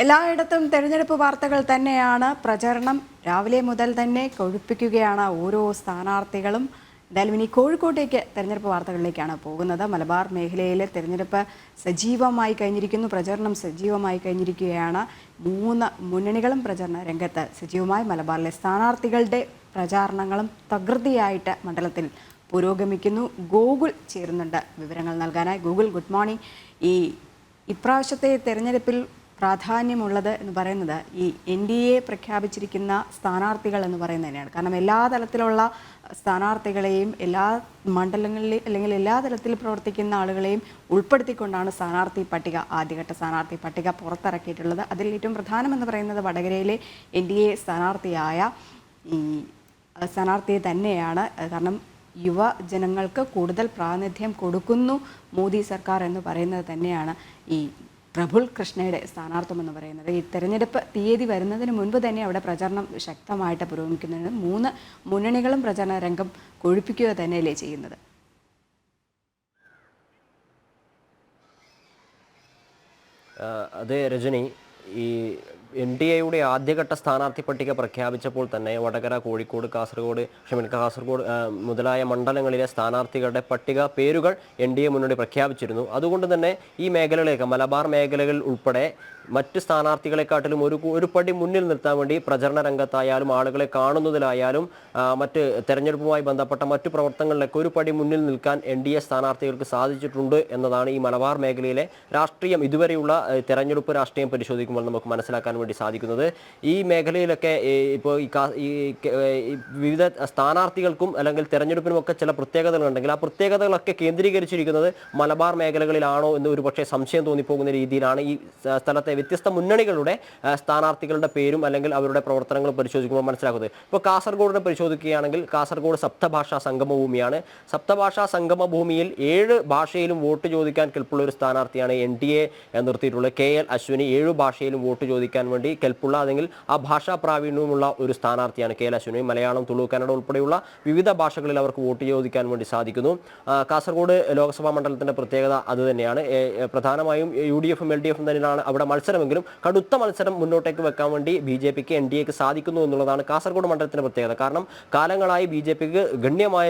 എല്ലായിടത്തും തെരഞ്ഞെടുപ്പ് വാർത്തകൾ തന്നെയാണ്. പ്രചരണം രാവിലെ മുതൽ തന്നെ കൊഴുപ്പിക്കുകയാണ് ഓരോ സ്ഥാനാർത്ഥികളും. എന്തായാലും ഇനി കോഴിക്കോട്ടേക്ക് തെരഞ്ഞെടുപ്പ് വാർത്തകളിലേക്കാണ് പോകുന്നത്. മലബാർ മേഖലയിലെ തെരഞ്ഞെടുപ്പ് സജീവമായി കഴിഞ്ഞിരിക്കുന്നു. പ്രചരണം സജീവമായി കഴിഞ്ഞിരിക്കുകയാണ്. 3 മുന്നണികളും പ്രചരണ രംഗത്ത് സജീവമായി. മലബാറിലെ സ്ഥാനാർത്ഥികളുടെ പ്രചാരണങ്ങളും തകൃതിയായിട്ട് മണ്ഡലത്തിൽ പുരോഗമിക്കുന്നു. ഗൂഗിൾ ചേരുന്നുണ്ട് വിവരങ്ങൾ നൽകാനായി. Google, good morning. ഇപ്രാവശ്യത്തെ തെരഞ്ഞെടുപ്പിൽ പ്രാധാന്യമുള്ളത് എന്ന് പറയുന്നത് ഈ NDA പ്രഖ്യാപിച്ചിരിക്കുന്ന സ്ഥാനാർത്ഥികൾ എന്ന് പറയുന്നത് തന്നെയാണ്. കാരണം എല്ലാ തലത്തിലുള്ള സ്ഥാനാർത്ഥികളെയും എല്ലാ മണ്ഡലങ്ങളിലെയും അല്ലെങ്കിൽ എല്ലാ തലത്തിൽ പ്രവർത്തിക്കുന്ന ആളുകളെയും ഉൾപ്പെടുത്തിക്കൊണ്ടാണ് ആദ്യഘട്ട സ്ഥാനാർത്ഥി പട്ടിക പുറത്തിറക്കിയിട്ടുള്ളത്. അതിൽ ഏറ്റവും പ്രധാനമെന്ന് പറയുന്നത് വടകരയിലെ NDA സ്ഥാനാർത്ഥിയെ തന്നെയാണ്. കാരണം യുവജനങ്ങൾക്ക് കൂടുതൽ പ്രാതിനിധ്യം കൊടുക്കുന്നു മോദി സർക്കാർ എന്ന് പറയുന്നത് തന്നെയാണ് ഈ പ്രഫുൽ കൃഷ്ണയുടെ സ്ഥാനാർത്ഥം എന്ന് പറയുന്നത്. ഈ തെരഞ്ഞെടുപ്പ് തീയതി വരുന്നതിന് മുൻപ് തന്നെ അവിടെ പ്രചരണം ശക്തമായിട്ട് പുരോഗമിക്കുന്നുണ്ട്. 3 മുന്നണികളും പ്രചരണ രംഗം കൊഴുപ്പിക്കുക തന്നെയല്ലേ ചെയ്യുന്നത്? അതെ രജനി, ഈ NDAയുടെ ആദ്യഘട്ട സ്ഥാനാർത്ഥി പട്ടിക പ്രഖ്യാപിച്ചപ്പോൾ തന്നെ വടകര, കോഴിക്കോട്, കാസർഗോഡ് മുതലായ മണ്ഡലങ്ങളിലെ സ്ഥാനാർത്ഥികളുടെ പട്ടിക പേരുകൾ NDA മുന്നണി പ്രഖ്യാപിച്ചിരുന്നു. അതുകൊണ്ട് തന്നെ ഈ മേഖലകളിലേക്ക്, മലബാർ മേഖലകൾ ഉൾപ്പെടെ മറ്റ് സ്ഥാനാർത്ഥികളെക്കാട്ടിലും ഒരു പടി മുന്നിൽ നിർത്താൻ വേണ്ടി പ്രചരണ രംഗത്തായാലും ആളുകളെ കാണുന്നതിലായാലും മറ്റ് തെരഞ്ഞെടുപ്പുമായി ബന്ധപ്പെട്ട മറ്റു പ്രവർത്തനങ്ങളിലൊക്കെ ഒരു പടി മുന്നിൽ നിൽക്കാൻ NDA സ്ഥാനാർത്ഥികൾക്ക് സാധിച്ചിട്ടുണ്ട് എന്നതാണ് ഈ മലബാർ മേഖലയിലെ രാഷ്ട്രീയം, ഇതുവരെയുള്ള തെരഞ്ഞെടുപ്പ് രാഷ്ട്രീയം പരിശോധിക്കുമ്പോൾ നമുക്ക് മനസ്സിലാക്കാൻ വേണ്ടി സാധിക്കുന്നത്. ഈ മേഖലയിലൊക്കെ ഇപ്പോൾ ഈ വിവിധ സ്ഥാനാർത്ഥികൾക്കും അല്ലെങ്കിൽ തെരഞ്ഞെടുപ്പിനുമൊക്കെ ചില പ്രത്യേകതകളുണ്ടെങ്കിൽ ആ പ്രത്യേകതകളൊക്കെ കേന്ദ്രീകരിച്ചിരിക്കുന്നത് മലബാർ മേഖലകളിലാണോ എന്ന് ഒരു പക്ഷേ സംശയം തോന്നിപ്പോകുന്ന രീതിയിലാണ് ഈ സ്ഥലത്തെ വ്യത്യസ്ത മുന്നണികളുടെ സ്ഥാനാർത്ഥികളുടെ പേരും അല്ലെങ്കിൽ അവരുടെ പ്രവർത്തനങ്ങളും പരിശോധിക്കുമ്പോൾ മനസ്സിലാക്കുന്നത്. ഇപ്പോൾ കാസർഗോഡിനെ പരിശോധിക്കുകയാണെങ്കിൽ കാസർഗോഡ് സപ്തഭാഷാ സംഗമഭൂമിയാണ്. സപ്തഭാഷാ സംഗമഭൂമിയിൽ 7 ഭാഷയിലും വോട്ട് ചോദിക്കാൻ കെൽപ്പുള്ള ഒരു സ്ഥാനാർത്ഥിയാണ് NDA നിർത്തിയിട്ടുള്ളത്. KL അശ്വിനി 7 ഭാഷയിലും വോട്ട് ചോദിക്കാൻ വേണ്ടി കെൽപ്പുള്ള അല്ലെങ്കിൽ ആ ഭാഷാ പ്രാവീണ്യമുള്ള ഒരു സ്ഥാനാർത്ഥിയാണ് KL അശ്വിനി. മലയാളം, തുളു, കന്നഡ ഉൾപ്പെടെയുള്ള വിവിധ ഭാഷകളിൽ അവർക്ക് വോട്ട് ചോദിക്കാൻ വേണ്ടി സാധിക്കുന്നു. കാസർഗോഡ് ലോക്സഭാ മണ്ഡലത്തിന്റെ പ്രത്യേകത അതുതന്നെയാണ്. പ്രധാനമായും UDF-ഉം LDF-ഉം തന്നെയാണ് അവിടെ മത്സരമെങ്കിലും കടുത്ത മത്സരം മുന്നോട്ടേക്ക് വെക്കാൻ വേണ്ടി BJPക്ക് NDAക്ക് സാധിക്കുന്നു എന്നുള്ളതാണ് കാസർഗോഡ് മണ്ഡലത്തിന്റെ പ്രത്യേകത. കാരണം കാലങ്ങളായി BJPക്ക് ഗണ്യമായ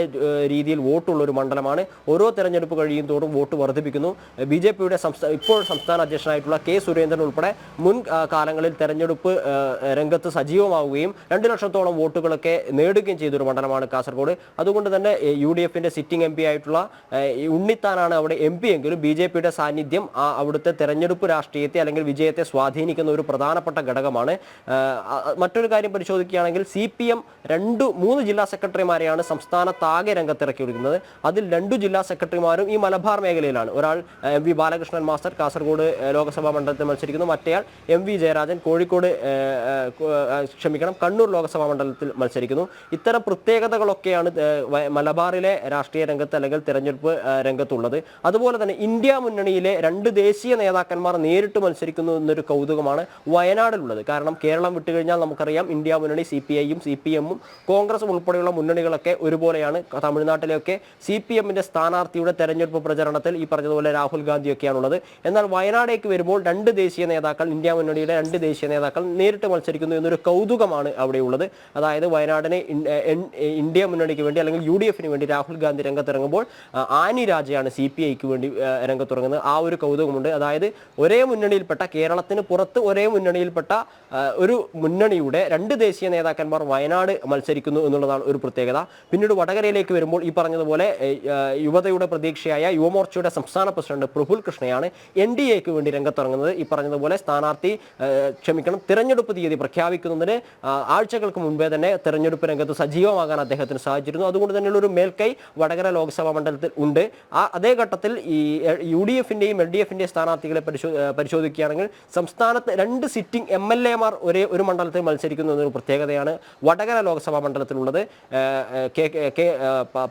രീതിയിൽ വോട്ടുള്ള ഒരു മണ്ഡലമാണ്. ഓരോ തെരഞ്ഞെടുപ്പ് കഴിയും തോറും വോട്ട് വർദ്ധിപ്പിക്കുന്നു. BJPയുടെ ഇപ്പോൾ സംസ്ഥാന അധ്യക്ഷനായിട്ടുള്ള K സുരേന്ദ്രൻ ഉൾപ്പെടെ മുൻ കാലങ്ങളിൽ തെരഞ്ഞെടുപ്പ് രംഗത്ത് സജീവമാവുകയും 2 ലക്ഷത്തോളം വോട്ടുകളൊക്കെ നേടുകയും ചെയ്തൊരു മണ്ഡലമാണ് കാസർഗോഡ്. അതുകൊണ്ട് തന്നെ UDFന്റെ സിറ്റിംഗ് MP ആയിട്ടുള്ള ഉണ്ണിത്താനാണ് അവിടെ MP എങ്കിലും BJPയുടെ സാന്നിധ്യം അവിടുത്തെ തെരഞ്ഞെടുപ്പ് രാഷ്ട്രീയത്തെ അല്ലെങ്കിൽ വിജയത്തെ സ്വാധീനിക്കുന്ന ഒരു പ്രധാനപ്പെട്ട ഘടകമാണ്. മറ്റൊരു കാര്യം പരിശോധിക്കുകയാണെങ്കിൽ CPM 3 ജില്ലാ സെക്രട്ടറിമാരെയാണ് സംസ്ഥാനത്താകെ രംഗത്തിറക്കിയിരിക്കുന്നത്. അതിൽ 2 ജില്ലാ സെക്രട്ടറിമാരും ഈ മലബാർ മേഖലയിലാണ്. ഒരാൾ MV ബാലകൃഷ്ണൻ മാസ്റ്റർ കാസർഗോഡ് ലോക്സഭാ മണ്ഡലത്തിൽ മത്സരിക്കുന്നു. മറ്റേയാൾ MV ജയരാജൻ കണ്ണൂർ ലോക്സഭാ മണ്ഡലത്തിൽ മത്സരിക്കുന്നു. ഇത്തരം പ്രത്യേകതകളൊക്കെയാണ് മലബാറിലെ രാഷ്ട്രീയ രംഗത്ത് അല്ലെങ്കിൽ തെരഞ്ഞെടുപ്പ് രംഗത്തുള്ളത്. അതുപോലെ തന്നെ ഇന്ത്യ മുന്നണിയിലെ 2 ദേശീയ നേതാക്കന്മാർ നേരിട്ട് മത്സരിക്കുന്നു എന്നൊരു കൗതുകമാണ് വയനാടിലുള്ളത്. കാരണം കേരളം വിട്ടുകഴിഞ്ഞാൽ നമുക്കറിയാം ഇന്ത്യ മുന്നണി CPI-യും CPM-ഉം കോൺഗ്രസും ഉൾപ്പെടെയുള്ള മുന്നണികളൊക്കെ ഒരുപോലെയാണ്. തമിഴ്നാട്ടിലെയൊക്കെ CPM-ന്റെ സ്ഥാനാർത്ഥിയുടെ തെരഞ്ഞെടുപ്പ് പ്രചരണത്തിൽ ഈ പറഞ്ഞതുപോലെ രാഹുൽ ഗാന്ധിയൊക്കെയാണുള്ളത്. എന്നാൽ വയനാടേക്ക് വരുമ്പോൾ 2 ദേശീയ നേതാക്കൾ, ഇന്ത്യ മുന്നണിയുടെ 2 ദേശീയ നേതാക്കൾ നേരിട്ട് മത്സരിക്കുന്നു എന്നൊരു കൗതുകമാണ് അവിടെയുള്ളത്. അതായത് വയനാടിനെ ഇന്ത്യ മുന്നണിക്ക് വേണ്ടി അല്ലെങ്കിൽ UDF-ന് വേണ്ടി രാഹുൽ ഗാന്ധി രംഗത്തിറങ്ങുമ്പോൾ ആനി രാജയാണ് CPI-ക്ക് വേണ്ടി രംഗത്തിറങ്ങുന്നത്. ആ ഒരു കൗതുകമുണ്ട്. അതായത് ഒരേ മുന്നണിയിൽപ്പെട്ട, കേരളത്തിന് പുറത്ത് ഒരേ മുന്നണിയിൽപ്പെട്ട ഒരു മുന്നണിയുടെ 2 ദേശീയ നേതാക്കന്മാർ വയനാട് മത്സരിക്കുന്നു എന്നുള്ളതാണ് ഒരു പ്രത്യേകത. പിന്നീട് വടകരയിലേക്ക് വരുമ്പോൾ ഈ പറഞ്ഞതുപോലെ യുവതയുടെ പ്രതീക്ഷയായ യുവമോർച്ചയുടെ സംസ്ഥാന പ്രസിഡന്റ് പ്രഫുൽ കൃഷ്ണയാണ് NDAക്ക് വേണ്ടി രംഗത്തിറങ്ങുന്നത്. ഈ പറഞ്ഞതുപോലെ തിരഞ്ഞെടുപ്പ് തീയതി പ്രഖ്യാപിക്കുന്നതിന് ആഴ്ചകൾക്ക് മുൻപേ തന്നെ തെരഞ്ഞെടുപ്പ് രംഗത്ത് സജീവമാകാൻ അദ്ദേഹത്തിന് സാധിച്ചിരുന്നു. അതുകൊണ്ട് തന്നെയുള്ള ഒരു മേൽക്കൈ വടകര ലോക്സഭാ മണ്ഡലത്തിൽ ഉണ്ട്. അതേ ഘട്ടത്തിൽ ഈ UDF-ന്റെയും LDF-ന്റെയും സ്ഥാനാർത്ഥികളെ പരിശോധിക്കുകയാണെങ്കിൽ സംസ്ഥാനത്ത് 2 സിറ്റിംഗ് MLA-മാർ ഒരു മണ്ഡലത്തിൽ മത്സരിക്കുന്നു എന്നൊരു പ്രത്യേകതയാണ് വടകര ലോക്സഭാ മണ്ഡലത്തിലുള്ളത്.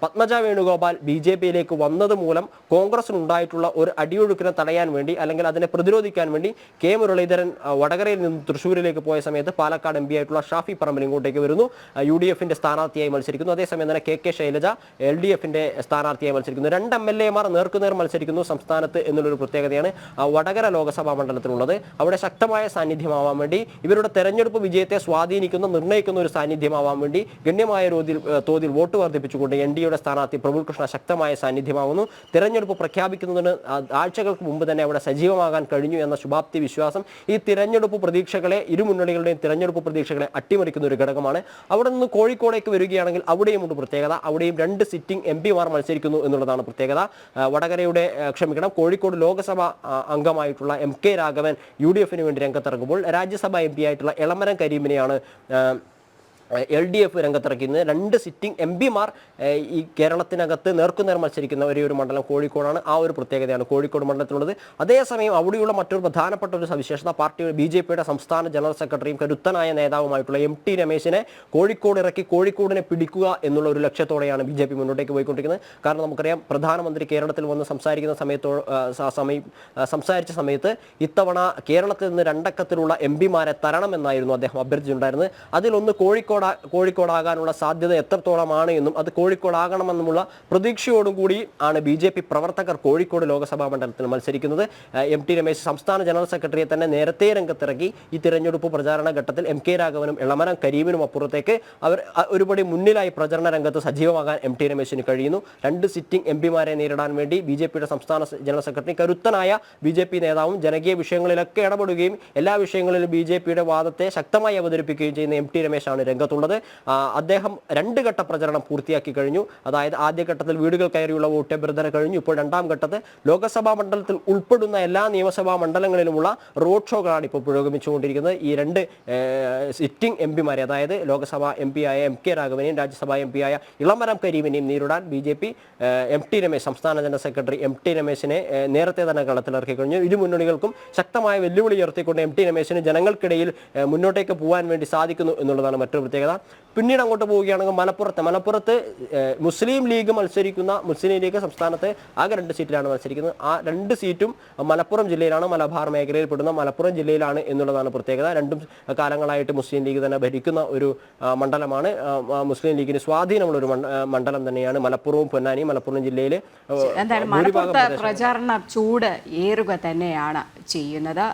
പത്മജ വേണുഗോപാൽ BJP-യിലേക്ക് വന്നത് മൂലം കോൺഗ്രസിനുണ്ടായിട്ടുള്ള ഒരു അടിയൊഴുക്കിനെ തടയാൻ വേണ്ടി അല്ലെങ്കിൽ അതിനെ പ്രതിരോധിക്കാൻ വേണ്ടി K മുരളീധരൻ വടകര വടകരയിൽ നിന്ന് തൃശ്ശൂരിലേക്ക് പോയ സമയത്ത് പാലക്കാട് എം പി ആയിട്ടുള്ള ഷാഫി പറമ്പിൽ ഇങ്ങോട്ടേക്ക് വരുന്നു. UDF-ന്റെ സ്ഥാനാർത്ഥിയായി മത്സരിക്കുന്നു. അതേസമയം തന്നെ KK ശൈലജ LDF-ന്റെ സ്ഥാനാർത്ഥിയായി മത്സരിക്കുന്നു. 2 MLA-മാർ നേർക്കുനേർ മത്സരിക്കുന്നു സംസ്ഥാനത്ത് എന്നുള്ളൊരു പ്രത്യേകതയാണ് വടകര ലോക്സഭാ മണ്ഡലത്തിലുള്ളത്. അവിടെ ശക്തമായ സാന്നിധ്യമാവാൻ വേണ്ടി, ഇവരുടെ തെരഞ്ഞെടുപ്പ് വിജയത്തെ നിർണ്ണയിക്കുന്ന ഒരു സാന്നിധ്യമാവാൻ വേണ്ടി ഗണ്യമായ തോതിൽ വോട്ട് വർദ്ധിപ്പിച്ചുകൊണ്ട് NDA-യുടെ സ്ഥാനാർത്ഥി പ്രഫുൽ കൃഷ്ണ ശക്തമായ സാന്നിധ്യമാകുന്നു. തെരഞ്ഞെടുപ്പ് പ്രഖ്യാപിക്കുന്നതിന് ആഴ്ചകൾക്ക് മുമ്പ് തന്നെ അവിടെ സജീവമാകാൻ കഴിഞ്ഞു എന്ന ശുഭാപ്തി വിശ്വാസം ഈ തിരഞ്ഞെടുപ്പ് പ്രതീക്ഷകളെ, ഇരു മുന്നണികളുടെയും തിരഞ്ഞെടുപ്പ് പ്രതീക്ഷകളെ അട്ടിമറിക്കുന്ന ഒരു ഘടകമാണ്. അവിടെ നിന്ന് കോഴിക്കോടേക്ക് വരികയാണെങ്കിൽ അവിടെയും ഉണ്ട് പ്രത്യേകത. അവിടെയും 2 സിറ്റിംഗ് MP-മാർ മത്സരിക്കുന്നു എന്നുള്ളതാണ് പ്രത്യേകത. കോഴിക്കോട് ലോക്സഭാ അംഗമായിട്ടുള്ള MK രാഘവൻ UDF-ന് വേണ്ടി രംഗത്തിറങ്ങുമ്പോൾ രാജ്യസഭാ MP ആയിട്ടുള്ള എളമരം കരീമിനെയാണ് LDF രംഗത്തിറക്കുന്നത്. 2 സിറ്റിംഗ് MP-മാർ ഈ കേരളത്തിനകത്ത് നേർക്കുനേർ മത്സരിക്കുന്ന ഒരു മണ്ഡലം കോഴിക്കോടാണ്. ആ ഒരു പ്രത്യേകതയാണ് കോഴിക്കോട് മണ്ഡലത്തിലുള്ളത്. അതേസമയം അവിടെയുള്ള മറ്റൊരു പ്രധാനപ്പെട്ട ഒരു സവിശേഷത, BJP-യുടെ സംസ്ഥാന ജനറൽ സെക്രട്ടറിയും കരുത്തനായ നേതാവുമായിട്ടുള്ള MT രമേശിനെ കോഴിക്കോട് ഇറക്കി കോഴിക്കോടിനെ പിടിക്കുക എന്നുള്ള ഒരു ലക്ഷ്യത്തോടെയാണ് BJP മുന്നോട്ടേക്ക് പോയിക്കൊണ്ടിരിക്കുന്നത്. കാരണം നമുക്കറിയാം, പ്രധാനമന്ത്രി കേരളത്തിൽ വന്ന് സംസാരിച്ച സമയത്ത് ഇത്തവണ കേരളത്തിൽ നിന്ന് 2 അക്കത്തിലുള്ള MP-മാരെ തരണമെന്നായിരുന്നു അദ്ദേഹം അഭ്യർത്ഥിച്ചിട്ടുണ്ടായിരുന്നത്. അതിലൊന്ന് കോഴിക്കോടാകാനുള്ള സാധ്യത എത്രത്തോളമാണ് എന്നും അത് കോഴിക്കോടാകണമെന്നുമുള്ള പ്രതീക്ഷയോടും കൂടി ആണ് BJP പ്രവർത്തകർ കോഴിക്കോട് ലോക്സഭാ മണ്ഡലത്തിൽ മത്സരിക്കുന്നത്. MT രമേശ് സംസ്ഥാന ജനറൽ സെക്രട്ടറിയെ തന്നെ നേരത്തെ രംഗത്തിറക്കി ഈ തിരഞ്ഞെടുപ്പ് പ്രചാരണ ഘട്ടത്തിൽ MK രാഘവനും എളമരം കരീമിനും അപ്പുറത്തേക്ക് അവർ ഒരുപടി മുന്നിലായി പ്രചരണ രംഗത്ത് സജീവമാകാൻ MT രമേശിന് കഴിയുന്നു. 2 സിറ്റിംഗ് MP-മാരെ നേരിടാൻ വേണ്ടി BJP-യുടെ സംസ്ഥാന ജനറൽ സെക്രട്ടറി കരുത്തനായ BJP നേതാവും ജനകീയ വിഷയങ്ങളിലൊക്കെ ഇടപെടുകയും എല്ലാ വിഷയങ്ങളിലും BJP-യുടെ വാദത്തെ ശക്തമായി അവതരിപ്പിക്കുകയും ചെയ്യുന്ന MT രമേശാണ് രംഗത്തുള്ളത്. അദ്ദേഹം 2 ഘട്ട പ്രചരണം പൂർത്തിയാക്കി കഴിഞ്ഞു. അതായത് ആദ്യഘട്ടത്തിൽ വീടുകൾ കയറിയുള്ള വോട്ട് അഭ്യർത്ഥന കഴിഞ്ഞു. ഇപ്പോൾ 2ാം ഘട്ടത്തിൽ ലോക്സഭാ മണ്ഡലത്തിൽ ഉൾപ്പെടുന്ന എല്ലാ നിയമസഭാ മണ്ഡലങ്ങളിലുമുള്ള റോഡ് ഷോകളാണ് ഇപ്പോൾ പുരോഗമിച്ചുകൊണ്ടിരിക്കുന്നത്. ഈ 2 സിറ്റിംഗ് MP-മാരെ, അതായത് ലോക്സഭാ MP ആയ MK രാഘവനെയും രാജ്യസഭാ MP ആയ ഇളമരം കരീമിനെയും നേരിടാൻ BJP MT രമേശ് സംസ്ഥാന ജനറൽ സെക്രട്ടറി MT രമേശിനെ നേരത്തെ തന്നെ കളത്തിലിറക്കി കഴിഞ്ഞു. ഇരു മുന്നണികൾക്കും ശക്തമായ വെല്ലുവിളി ഉയർത്തിക്കൊണ്ട് MT രമേശിന് ജനങ്ങൾക്കിടയിൽ മുന്നോട്ടേക്ക് പോകാൻ വേണ്ടി സാധിക്കുന്നു എന്നുള്ളതാണ് മറ്റൊരു പ്രത്യേകത. പിന്നീട് അങ്ങോട്ട് പോവുകയാണെങ്കിൽ മലപ്പുറത്ത് മുസ്ലിം ലീഗ് സംസ്ഥാനത്ത് ആകെ 2 സീറ്റിലാണ് മത്സരിക്കുന്നത്. ആ 2 സീറ്റും മലപ്പുറം ജില്ലയിലാണ്, മലബാർ മേഖലയിൽ പെടുന്ന മലപ്പുറം ജില്ലയിലാണ് എന്നുള്ളതാണ് പ്രത്യേകത. 2 കാലങ്ങളായിട്ട് മുസ്ലിം ലീഗ് തന്നെ ഭരിക്കുന്ന ഒരു മണ്ഡലമാണ്. മുസ്ലിം ലീഗിന് സ്വാധീനമുള്ള ഒരു മണ്ഡലം തന്നെയാണ് മലപ്പുറവും പൊന്നാനിയും. മലപ്പുറം ജില്ലയിൽ എന്തായാലും മലപ്പുറത്ത് പ്രചാരണ ചൂട് ഏറുക തന്നെയാണ് ചെയ്യുന്നത്.